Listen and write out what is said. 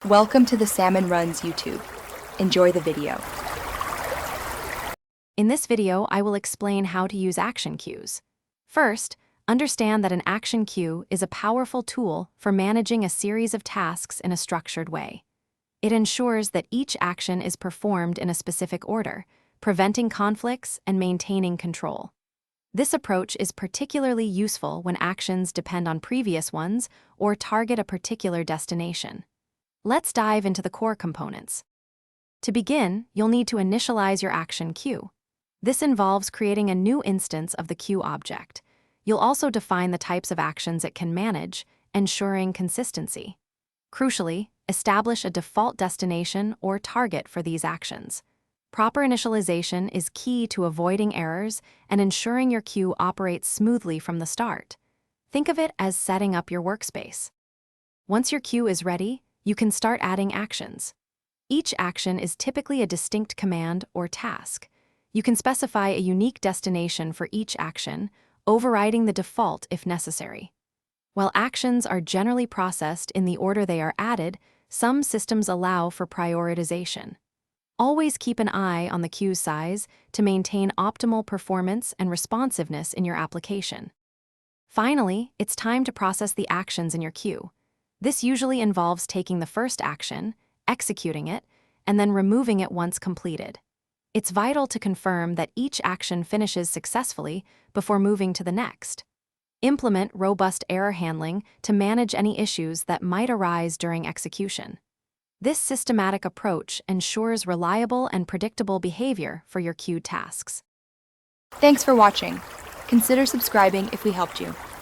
Welcome to the Salmon Runs YouTube. Enjoy the video. In this video, I will explain how to use action cues. First, understand that an action cue is a powerful tool for managing a series of tasks in a structured way. It ensures that each action is performed in a specific order, preventing conflicts and maintaining control. This approach is particularly useful when actions depend on previous ones or target a particular destination. Let's dive into the core components. To begin, you'll need to initialize your action cue. This involves creating a new instance of the cue object. You'll also define the types of actions it can manage, ensuring consistency. Crucially, establish a default destination or target for these actions. Proper initialization is key to avoiding errors and ensuring your cue operates smoothly from the start. Think of it as setting up your workspace. Once your cue is ready, you can start adding actions. Each action is typically a distinct command or task. You can specify a unique destination for each action, overriding the default if necessary. While actions are generally processed in the order they are added, some systems allow for prioritization. Always keep an eye on the cue size to maintain optimal performance and responsiveness in your application. Finally, it's time to process the actions in your cue. This usually involves taking the first action, executing it, and then removing it once completed. It's vital to confirm that each action finishes successfully before moving to the next. Implement robust error handling to manage any issues that might arise during execution. This systematic approach ensures reliable and predictable behavior for your queued tasks. Thanks for watching. Consider subscribing if we helped you.